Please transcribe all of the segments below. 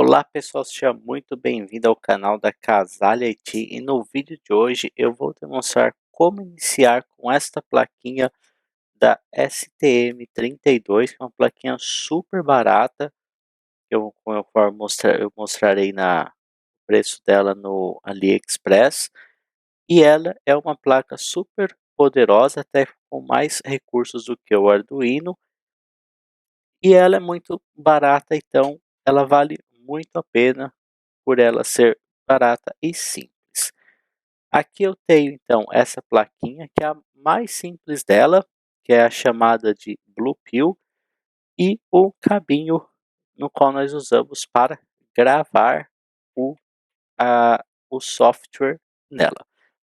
Olá pessoal, seja muito bem-vindo ao canal da Casale IT e no vídeo de hoje eu vou demonstrar como iniciar com esta plaquinha da STM32, que é uma plaquinha super barata, que eu mostrarei o preço dela no AliExpress, e ela é uma placa super poderosa, até com mais recursos do que o Arduino, e ela é muito barata, então ela vale muito a pena por ela ser barata e simples. Aqui eu tenho então essa plaquinha que é a mais simples dela, que é a chamada de Blue Pill, e o cabinho no qual nós usamos para gravar o, o software nela.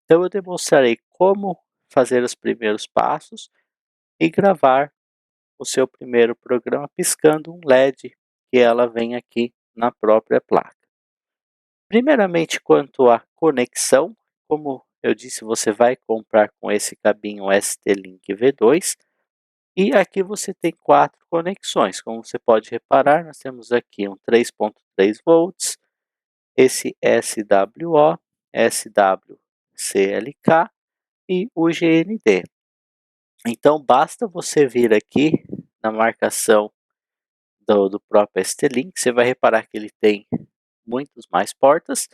Então eu demonstrarei como fazer os primeiros passos e gravar o seu primeiro programa piscando um LED que ela vem aqui na própria placa. Primeiramente, quanto à conexão, como eu disse, você vai comprar com esse cabinho ST-Link V2 e aqui você tem 4 conexões. Como você pode reparar, nós temos aqui um 3.3 volts, esse SWO, SWCLK e o GND. Então basta você vir aqui na marcação do próprio ST-Link, você vai reparar que ele tem muitas mais portas,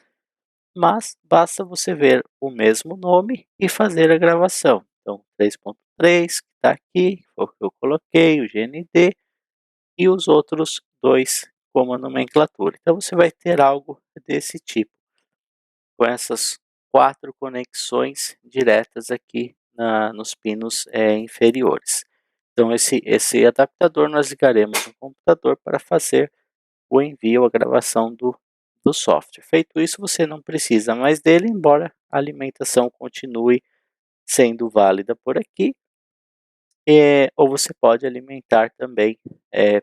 mas basta você ver o mesmo nome e fazer a gravação. Então 3.3 que está aqui, foi o que eu coloquei, o GND e os outros dois como a nomenclatura. Então você vai ter algo desse tipo, com essas 4 conexões diretas aqui nos pinos inferiores. Então esse adaptador nós ligaremos no computador para fazer o envio, a gravação do software. Feito isso, você não precisa mais dele, embora a alimentação continue sendo válida por aqui. Ou você pode alimentar também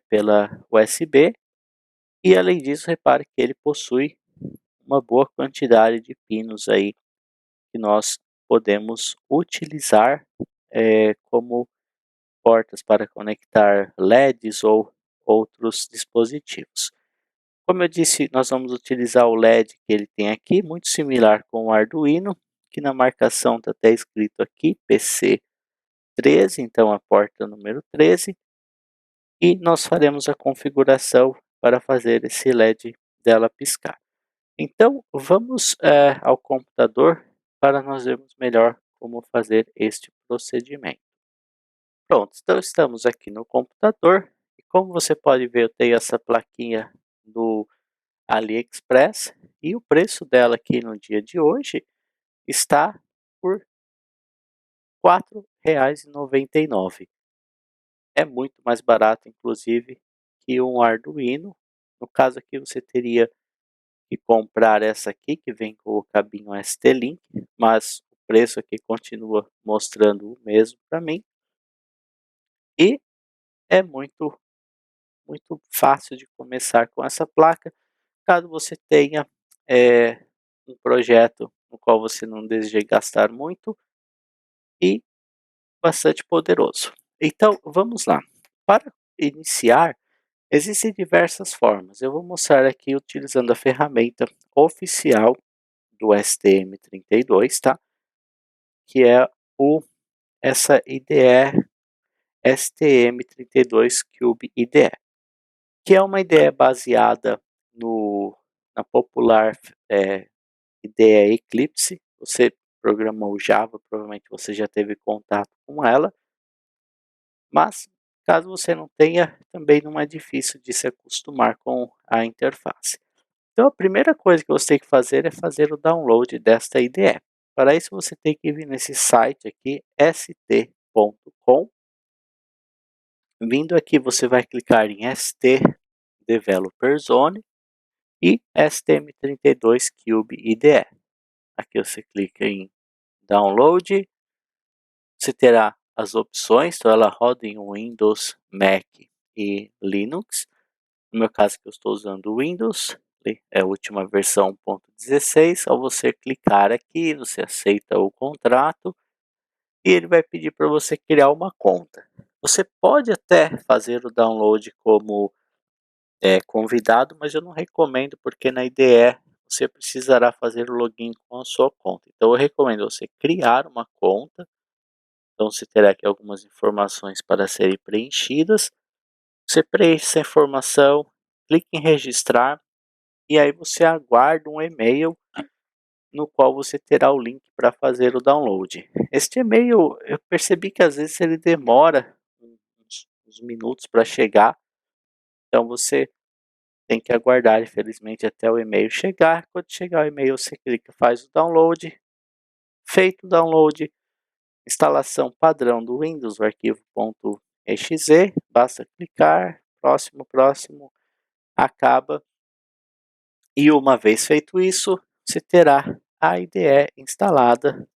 pela USB. E além disso, repare que ele possui uma boa quantidade de pinos aí que nós podemos utilizar como portas para conectar LEDs ou outros dispositivos. Como eu disse, nós vamos utilizar o LED que ele tem aqui, muito similar com o Arduino, que na marcação está até escrito aqui PC13, então a porta número 13, e nós faremos a configuração para fazer esse LED dela piscar. Então vamos ao computador para nós vermos melhor como fazer este procedimento. Pronto, então estamos aqui no computador, e como você pode ver, eu tenho essa plaquinha do AliExpress e o preço dela aqui no dia de hoje está por R$ 4,99. É muito mais barato, inclusive, que um Arduino. No caso aqui você teria que comprar essa aqui que vem com o cabinho ST-Link, mas o preço aqui continua mostrando o mesmo para mim. E é muito fácil de começar com essa placa, caso você tenha um projeto no qual você não deseje gastar muito e bastante poderoso. Então vamos lá. Para iniciar, existem diversas formas. Eu vou mostrar aqui utilizando a ferramenta oficial do STM32, tá? Que é essa IDE STM32 Cube IDE, que é uma IDE baseada na popular IDE Eclipse. Você programou Java, provavelmente você já teve contato com ela, mas caso você não tenha, também não é difícil de se acostumar com a interface. Então a primeira coisa que você tem que fazer é fazer o download desta IDE. Para isso você tem que vir nesse site aqui, st.com. Vindo aqui você vai clicar em ST Developer Zone e STM32 Cube IDE. Aqui você clica em Download, você terá as opções, então ela roda em Windows, Mac e Linux. No meu caso que eu estou usando o Windows, é a última versão 1.16. Ao você clicar aqui, você aceita o contrato e ele vai pedir para você criar uma conta. Você pode até fazer o download como convidado, mas eu não recomendo porque na IDE você precisará fazer o login com a sua conta. Então eu recomendo você criar uma conta, então você terá aqui algumas informações para serem preenchidas, você preenche essa informação, clique em registrar e aí você aguarda um e-mail no qual você terá o link para fazer o download. Este e-mail eu percebi que às vezes ele demora uns minutos para chegar, então você tem que aguardar, infelizmente, até o e-mail chegar. Quando chegar o e-mail, você clica, faz o download. Feito o download, instalação padrão do Windows, o arquivo .exe, basta clicar, próximo, próximo, acaba. E uma vez feito isso, você terá a IDE instalada,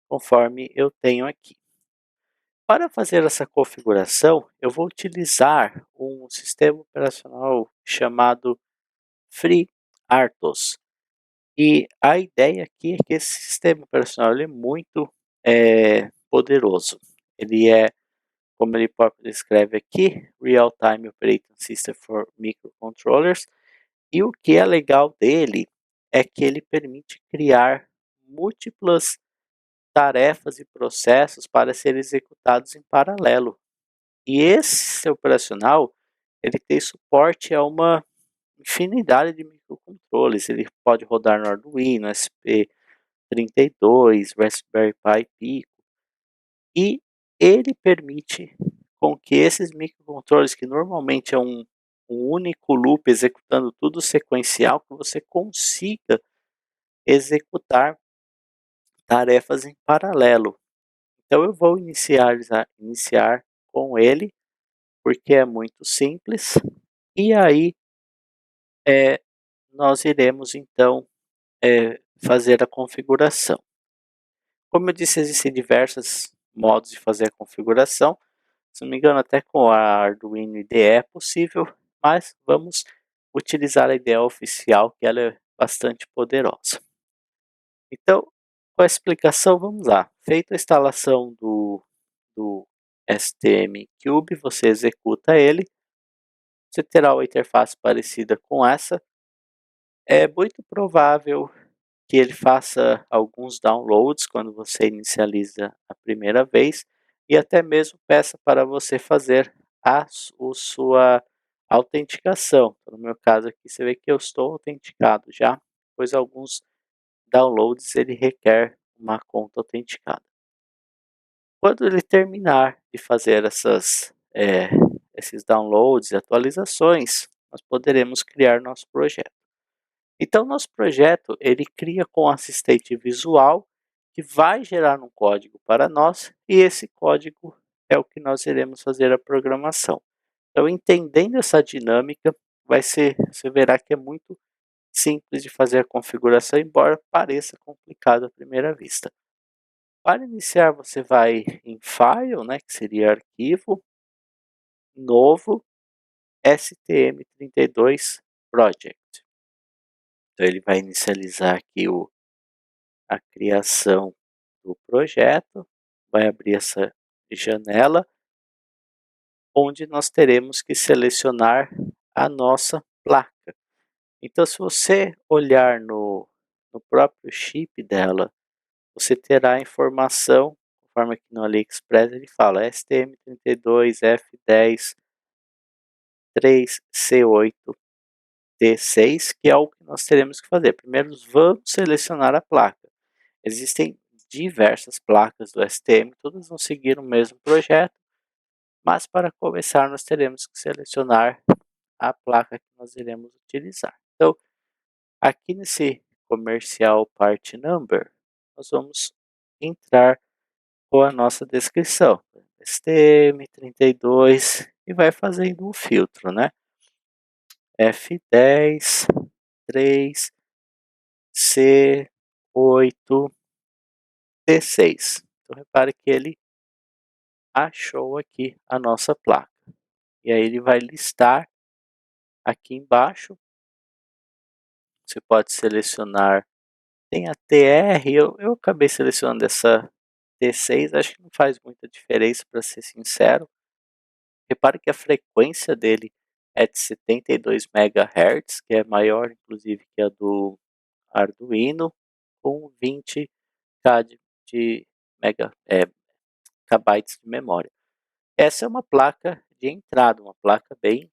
conforme eu tenho aqui. Para fazer essa configuração, eu vou utilizar um sistema operacional chamado FreeRTOS. E a ideia aqui é que esse sistema operacional ele é muito poderoso. Ele é, como ele próprio descreve aqui, Real Time Operating System for Microcontrollers. E o que é legal dele é que ele permite criar múltiplas tarefas e processos para serem executados em paralelo. E esse sistema operacional ele tem suporte a uma infinidade de microcontroles. Ele pode rodar no Arduino, SP32, Raspberry Pi Pico, e ele permite com que esses microcontroles, que normalmente é um único loop executando tudo sequencial, que você consiga executar tarefas em paralelo. Então eu vou iniciar com ele, porque é muito simples, e aí nós iremos então fazer a configuração. Como eu disse, existem diversos modos de fazer a configuração. Se não me engano, até com a Arduino IDE é possível, mas vamos utilizar a IDE oficial, que ela é bastante poderosa. Então, com a explicação, vamos lá. Feita a instalação do STM Cube, você executa ele. Você terá uma interface parecida com essa. É muito provável que ele faça alguns downloads quando você inicializa a primeira vez e até mesmo peça para você fazer sua autenticação. No meu caso aqui você vê que eu estou autenticado já, pois alguns downloads ele requer uma conta autenticada. Quando ele terminar de fazer esses downloads e atualizações, nós poderemos criar nosso projeto. Então, nosso projeto, ele cria com assistente visual, que vai gerar um código para nós, e esse código é o que nós iremos fazer a programação. Então, entendendo essa dinâmica, você verá que é muito simples de fazer a configuração, embora pareça complicado à primeira vista. Para iniciar, você vai em File, né, que seria Arquivo, Novo, STM32 Project. Então, ele vai inicializar aqui a criação do projeto, vai abrir essa janela, onde nós teremos que selecionar a nossa placa. Então, se você olhar no próprio chip dela, você terá a informação, conforme aqui no AliExpress ele fala STM32F10 3C8T6, que é o que nós teremos que fazer. Primeiro, vamos selecionar a placa. Existem diversas placas do STM, todas vão seguir o mesmo projeto, mas para começar nós teremos que selecionar a placa que nós iremos utilizar. Então, aqui nesse Comercial Part Number, nós vamos entrar com a nossa descrição. STM32 e vai fazendo um filtro, né? F10, 3, C8, T6. Então, repare que ele achou aqui a nossa placa. E aí ele vai listar aqui embaixo. Você pode selecionar, tem a TR, eu acabei selecionando essa T6, acho que não faz muita diferença para ser sincero. Repare que a frequência dele é de 72 MHz, que é maior inclusive que a do Arduino, com 20K de mega, kbytes de memória. Essa é uma placa de entrada, uma placa bem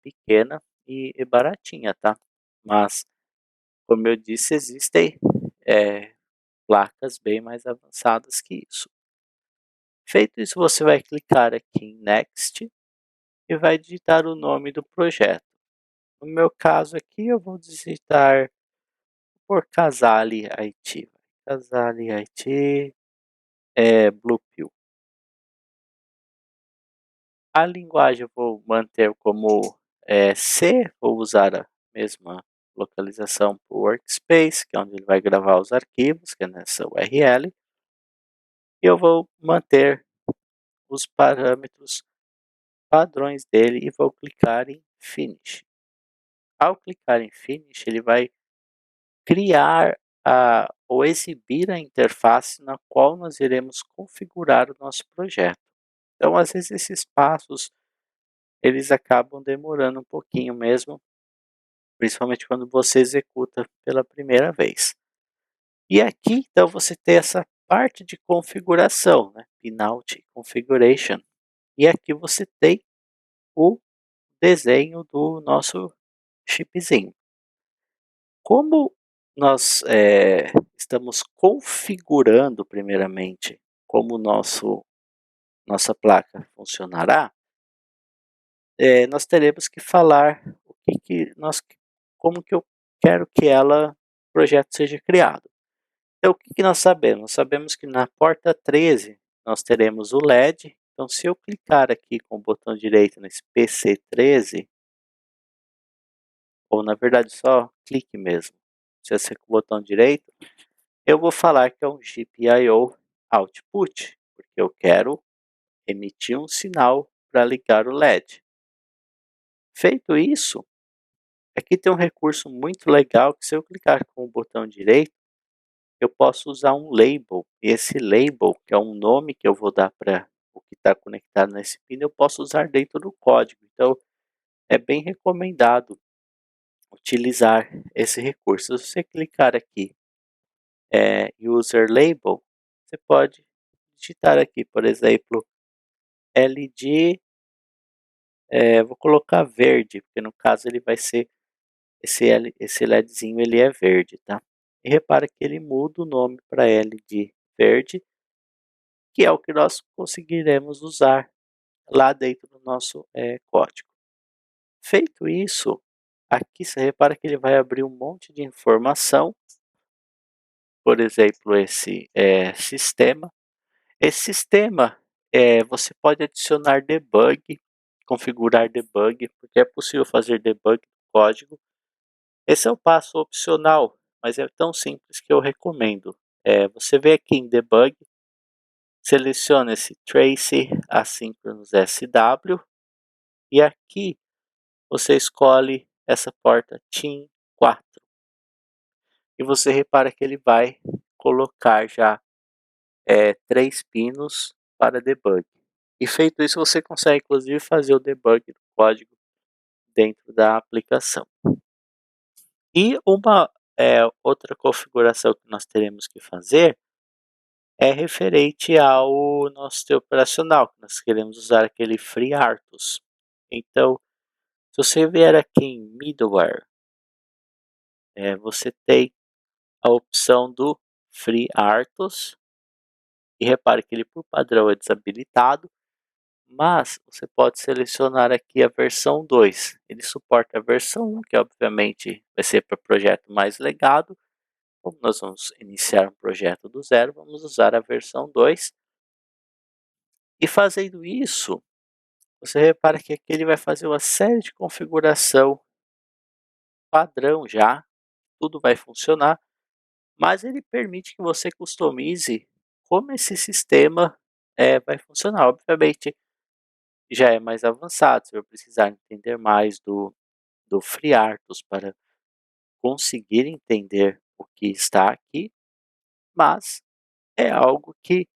pequena e baratinha, tá? Mas, como eu disse, existem placas bem mais avançadas que isso. Feito isso, você vai clicar aqui em Next e vai digitar o nome do projeto. No meu caso aqui, eu vou digitar por Casale IT. Casale IT Bluepill. A linguagem eu vou manter como C, vou usar a mesma localização para o Workspace, que é onde ele vai gravar os arquivos, que é nessa URL. E eu vou manter os parâmetros padrões dele e vou clicar em Finish. Ao clicar em Finish, ele vai criar ou exibir a interface na qual nós iremos configurar o nosso projeto. Então, às vezes, esses passos eles acabam demorando um pouquinho mesmo, principalmente quando você executa pela primeira vez. E aqui, então, você tem essa parte de configuração, né? Pinout Configuration. E aqui você tem o desenho do nosso chipzinho. Como nós estamos configurando primeiramente como nossa placa funcionará, nós teremos que falar como que eu quero que o projeto seja criado. Então, o que nós sabemos? Nós sabemos que na porta 13 nós teremos o LED. Então, se eu clicar aqui com o botão direito nesse PC13, ou na verdade só clique mesmo, se você com o botão direito, eu vou falar que é um GPIO Output, porque eu quero emitir um sinal para ligar o LED. Feito isso, aqui tem um recurso muito legal que se eu clicar com o botão direito, eu posso usar um label. E esse label, que é um nome que eu vou dar para o que está conectado nesse pino, eu posso usar dentro do código. Então, é bem recomendado utilizar esse recurso. Se você clicar aqui, User Label, você pode digitar aqui, por exemplo, LG, vou colocar verde, porque no caso ele vai ser, esse LEDzinho ele é verde, tá? E repara que ele muda o nome para LG verde, que é o que nós conseguiremos usar lá dentro do nosso código. Feito isso, aqui você repara que ele vai abrir um monte de informação, por exemplo, esse sistema. Esse sistema, você pode adicionar debug, configurar debug, porque é possível fazer debug do código. Esse é o passo opcional, mas é tão simples que eu recomendo. Você vem aqui em debug, seleciona esse Trace Asynchronous SW e aqui você escolhe essa porta TIM4 e você repara que ele vai colocar já 3 pinos para debug. E feito isso, você consegue inclusive fazer o debug do código dentro da aplicação. E uma outra configuração que nós teremos que fazer é referente ao nosso sistema operacional, que nós queremos usar aquele FreeRTOS. Então, se você vier aqui em Middleware, você tem a opção do FreeRTOS, e repare que ele por padrão é desabilitado, mas você pode selecionar aqui a versão 2. Ele suporta a versão 1, que obviamente vai ser para projeto mais legado. Como nós vamos iniciar um projeto do zero, vamos usar a versão 2. E fazendo isso, você repara que aqui ele vai fazer uma série de configuração padrão já, tudo vai funcionar, mas ele permite que você customize como esse sistema vai funcionar. Obviamente, já é mais avançado, você vai precisar entender mais do FreeRTOS para conseguir entender o que está aqui, mas é algo que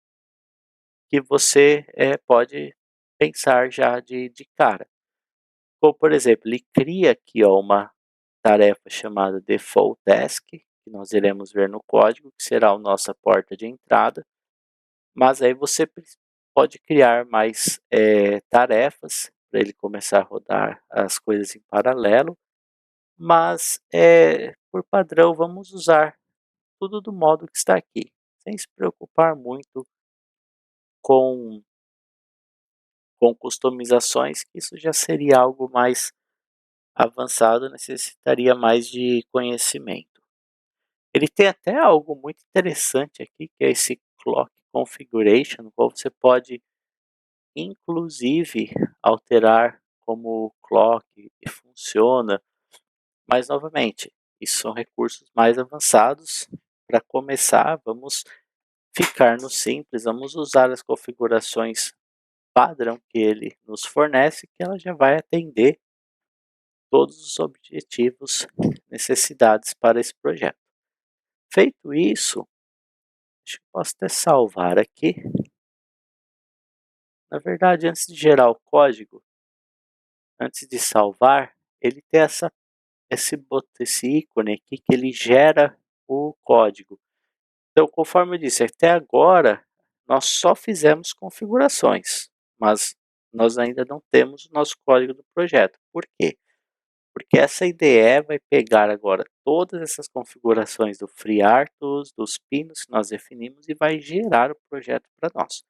você pode pensar já de cara. Ou, por exemplo, ele cria aqui, ó, uma tarefa chamada default task, que nós iremos ver no código, que será a nossa porta de entrada, mas aí você pode criar mais tarefas para ele começar a rodar as coisas em paralelo, mas por padrão vamos usar tudo do modo que está aqui, sem se preocupar muito com, com customizações, que isso já seria algo mais avançado, necessitaria mais de conhecimento. Ele tem até algo muito interessante aqui, que é esse Clock Configuration, no qual você pode, inclusive, alterar como o clock funciona, mas novamente, isso são recursos mais avançados. Para começar, vamos ficar no simples, vamos usar as configurações padrão que ele nos fornece, que ela já vai atender todos os objetivos, necessidades para esse projeto. Feito isso, acho que posso até salvar aqui. Na verdade, antes de gerar o código, antes de salvar, ele tem esse ícone aqui que ele gera o código. Então, conforme eu disse, até agora nós só fizemos configurações, mas nós ainda não temos o nosso código do projeto. Por quê? Porque essa IDE vai pegar agora todas essas configurações do FreeRTOS, dos pinos que nós definimos e vai gerar o projeto para nós.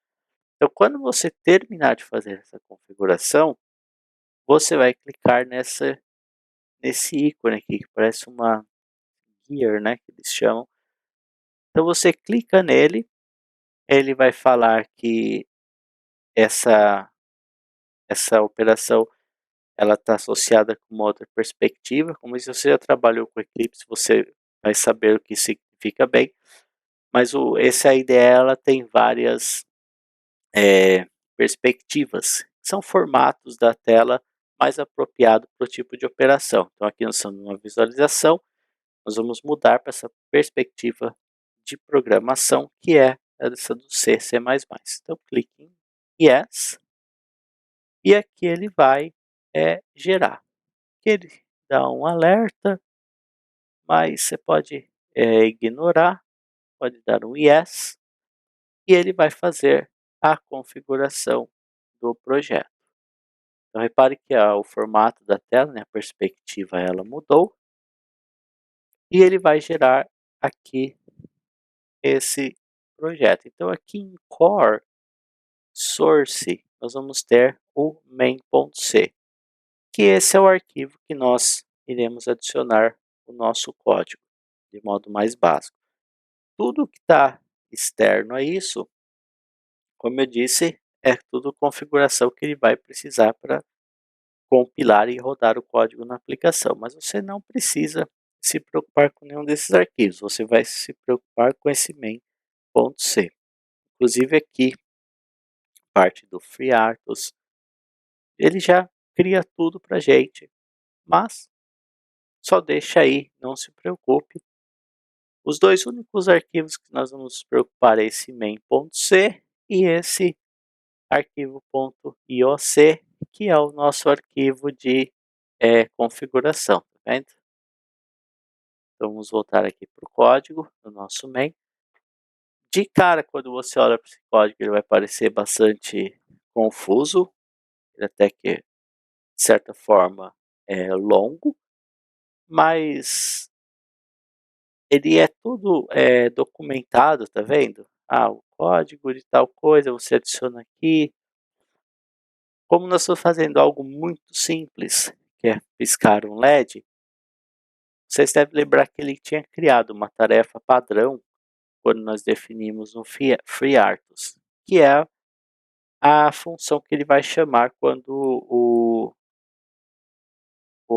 Então, quando você terminar de fazer essa configuração, você vai clicar nesse ícone aqui, que parece uma gear, né, que eles chamam. Então, você clica nele, ele vai falar que essa, essa operação ela está associada com uma outra perspectiva. Como se você já trabalhou com Eclipse, você vai saber o que significa bem. Mas essa IDE ela tem várias perspectivas, são formatos da tela mais apropriado para o tipo de operação. Então aqui nós estamos numa visualização, nós vamos mudar para essa perspectiva de programação, que é essa do C, C++. Então clique em Yes, e aqui ele vai gerar. Ele dá um alerta, mas você pode ignorar, pode dar um Yes, e ele vai fazer a configuração do projeto. Então repare que o formato da tela, né, a perspectiva ela mudou, e ele vai gerar aqui esse projeto. Então aqui em core source nós vamos ter o main.c, que esse é o arquivo que nós iremos adicionar o nosso código de modo mais básico. Tudo que está externo a isso, como eu disse, é tudo configuração que ele vai precisar para compilar e rodar o código na aplicação, mas você não precisa se preocupar com nenhum desses arquivos, você vai se preocupar com esse main.c. Inclusive aqui, parte do FreeRTOS, ele já cria tudo para a gente, mas só deixa aí, não se preocupe. Os dois únicos arquivos que nós vamos nos preocupar é esse main.c e esse arquivo.ioc, que é o nosso arquivo de configuração, tá vendo? Então vamos voltar aqui para o código do nosso main. De cara, quando você olha para esse código, ele vai parecer bastante confuso, ele até que, de certa forma, é longo, mas ele é tudo documentado, tá vendo? O código de tal coisa, você adiciona aqui. Como nós estamos fazendo algo muito simples, que é piscar um LED, vocês devem lembrar que ele tinha criado uma tarefa padrão quando nós definimos no FreeRTOS, que é a função que ele vai chamar quando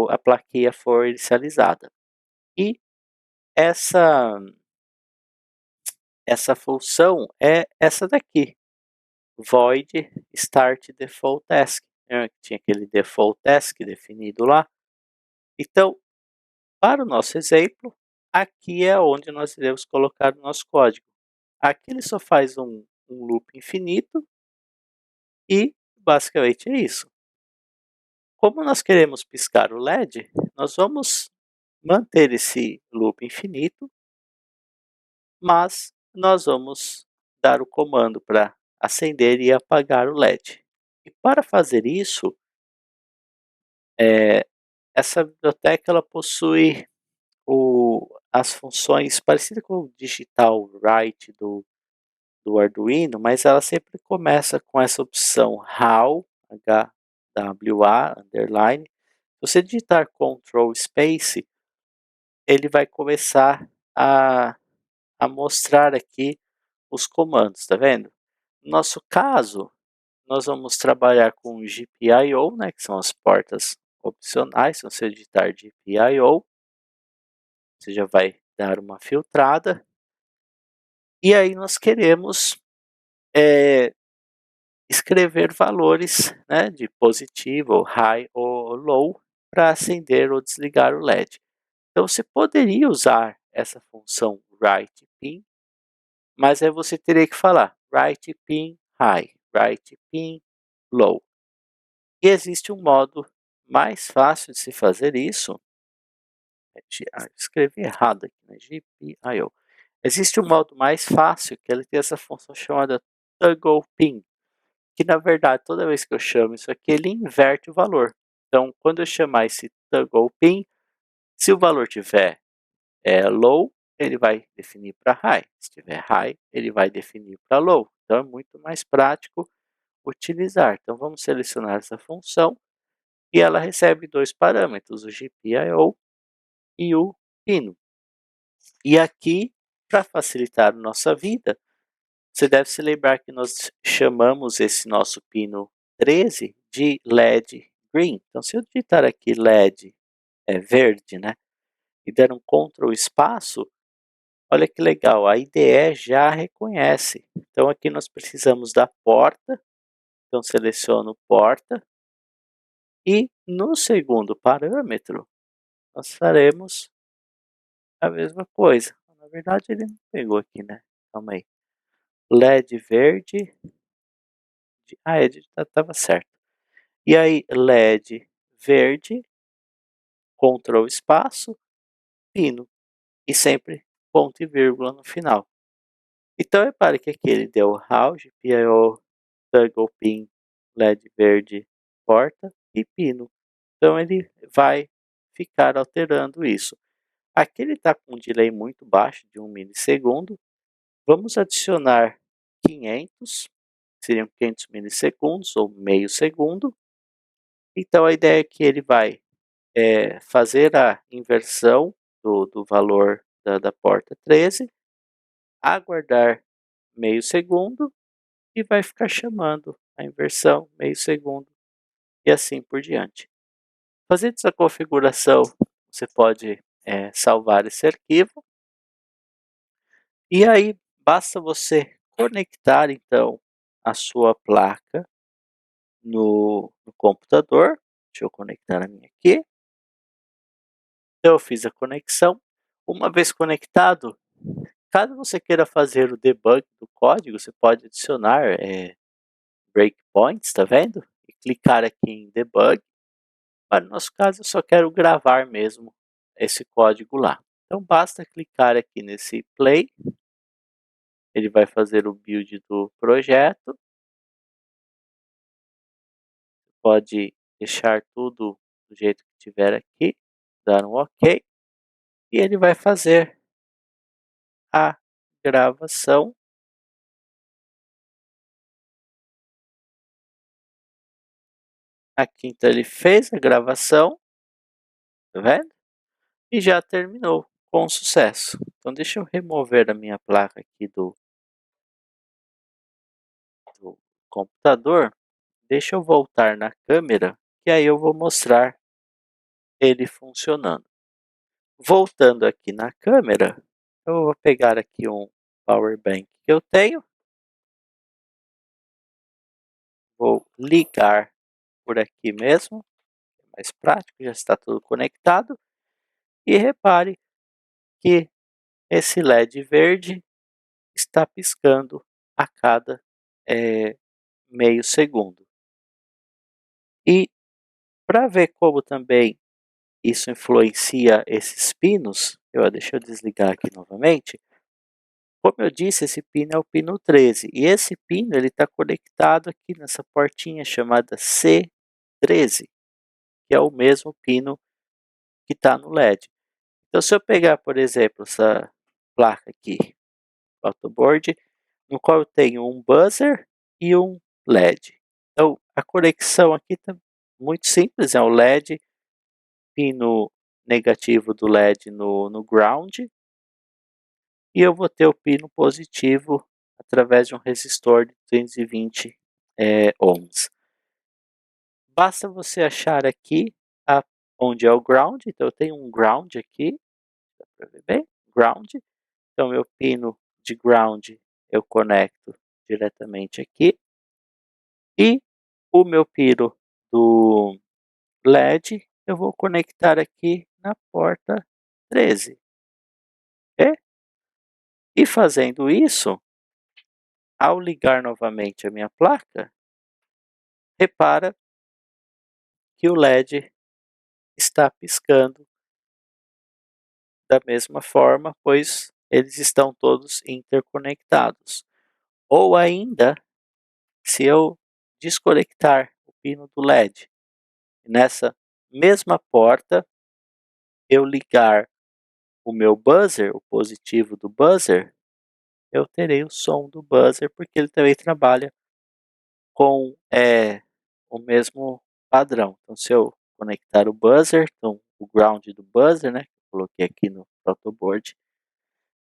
a plaquinha for inicializada. E essa função é essa daqui, void start default task. Tinha aquele default task definido lá. Então, para o nosso exemplo, aqui é onde nós iremos colocar o nosso código. Aqui ele só faz um loop infinito e basicamente é isso. Como nós queremos piscar o LED, nós vamos manter esse loop infinito, mas nós vamos dar o comando para acender e apagar o LED. E para fazer isso, essa biblioteca ela possui as funções parecidas com o digital write do Arduino, mas ela sempre começa com essa opção HAW, HWA, underline. Se você digitar Ctrl Space, ele vai começar a, a mostrar aqui os comandos, tá vendo? No nosso caso, nós vamos trabalhar com GPIO, né, que são as portas opcionais. Se você digitar GPIO, você já vai dar uma filtrada. E aí nós queremos escrever valores, né, de positivo, high ou low, para acender ou desligar o LED. Então você poderia usar essa função write pin, mas aí você teria que falar write pin high, write pin low. E existe um modo mais fácil de se fazer isso. Escrevi errado aqui, né? GPIO. Existe um modo mais fácil que ele tem essa função chamada toggle pin, que na verdade toda vez que eu chamo isso aqui ele inverte o valor. Então quando eu chamar esse toggle pin, se o valor tiver low, ele vai definir para high. Se tiver high, ele vai definir para low. Então é muito mais prático utilizar. Então vamos selecionar essa função e ela recebe dois parâmetros, o GPIO e o pino. E aqui, para facilitar a nossa vida, você deve se lembrar que nós chamamos esse nosso pino 13 de LED green. Então se eu digitar aqui LED verde, né, e der um Ctrl espaço, olha que legal, a IDE já reconhece. Então aqui nós precisamos da porta, então seleciono porta, e no segundo parâmetro nós faremos a mesma coisa. Na verdade ele não pegou aqui, né? Calma aí. LED verde, estava certo. E aí LED verde, Ctrl espaço, pino, e sempre ponto e vírgula no final. Então repare que aqui ele deu house, PIO, toggle pin, LED verde, porta e pino. Então ele vai ficar alterando isso. Aqui ele está com um delay muito baixo, de 1 milissegundo. Vamos adicionar 500, seriam 500 milissegundos ou meio segundo. Então a ideia é que ele vai fazer a inversão do valor da porta 13, aguardar meio segundo e vai ficar chamando a inversão meio segundo e assim por diante. Fazendo essa configuração, você pode salvar esse arquivo e aí basta você conectar então a sua placa no computador. Deixa eu conectar a minha aqui. Então eu fiz a conexão. Uma vez conectado, caso você queira fazer o debug do código, você pode adicionar breakpoints, tá vendo? E clicar aqui em debug. Mas no nosso caso eu só quero gravar mesmo esse código lá. Então basta clicar aqui nesse play. Ele vai fazer o build do projeto. Pode deixar tudo do jeito que tiver aqui, dar um OK. E ele vai fazer a gravação. Aqui então ele fez a gravação, tá vendo? E já terminou com sucesso. Então deixa eu remover a minha placa aqui do computador. Deixa eu voltar na câmera, que aí eu vou mostrar ele funcionando. Voltando aqui na câmera, eu vou pegar aqui um power bank que eu tenho. Vou ligar por aqui mesmo, é mais prático, já está tudo conectado. E repare que esse LED verde está piscando a cada meio segundo. E Para ver como também isso influencia esses pinos, deixa eu desligar aqui novamente. Como eu disse, esse pino é o pino 13 e esse pino ele está conectado aqui nessa portinha chamada C13, que é o mesmo pino que está no LED. Então se eu pegar, por exemplo, essa placa aqui, autoboard, no qual eu tenho um buzzer e um LED. Então a conexão aqui está muito simples, é o LED, pino negativo do LED no ground, e eu vou ter o pino positivo através de um resistor de 220 ohms. Basta você achar aqui onde é o ground, então eu tenho um ground aqui, dá para ver bem? Ground, então meu pino de ground eu conecto diretamente aqui, e o meu pino do LED eu vou conectar aqui na porta 13. Ok? E fazendo isso, ao ligar novamente a minha placa, repara que o LED está piscando da mesma forma, pois eles estão todos interconectados. Ou ainda, se eu desconectar o pino do LED, nessa mesma porta eu ligar o meu buzzer, o positivo do buzzer, eu terei o som do buzzer, porque ele também trabalha com o mesmo padrão. Então se eu conectar o buzzer, então o ground do buzzer, né, que eu coloquei aqui no protoboard,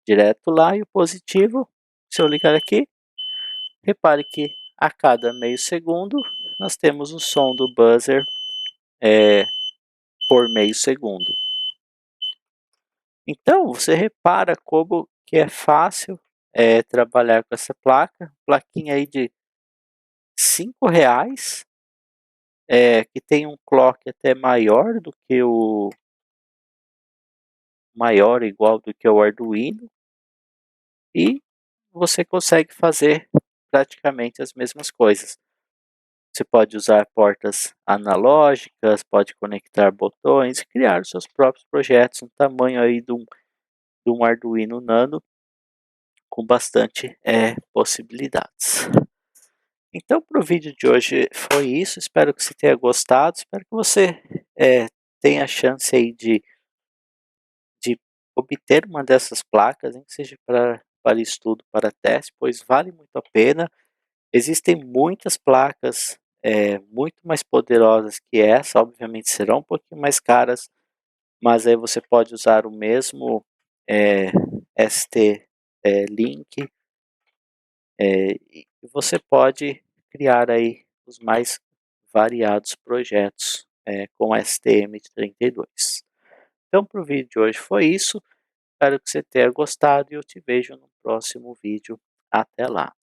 direto lá, e o positivo, se eu ligar aqui, repare que a cada meio segundo nós temos o som do buzzer por meio segundo. Então você repara como que é fácil trabalhar com essa plaquinha aí de R$ 5, que tem um clock até maior do que o igual do que o Arduino, e você consegue fazer praticamente as mesmas coisas. Você pode usar portas analógicas, pode conectar botões, criar os seus próprios projetos, um tamanho aí de um Arduino Nano com bastante possibilidades. Então para o vídeo de hoje foi isso, espero que você tenha gostado, espero que você tenha a chance aí de obter uma dessas placas, nem que seja para estudo, para teste, pois vale muito a pena. Existem muitas placas muito mais poderosas que essa, obviamente serão um pouquinho mais caras, mas aí você pode usar o mesmo ST-Link, e você pode criar aí os mais variados projetos com STM32. Então para o vídeo de hoje foi isso, espero que você tenha gostado e eu te vejo no próximo vídeo. Até lá!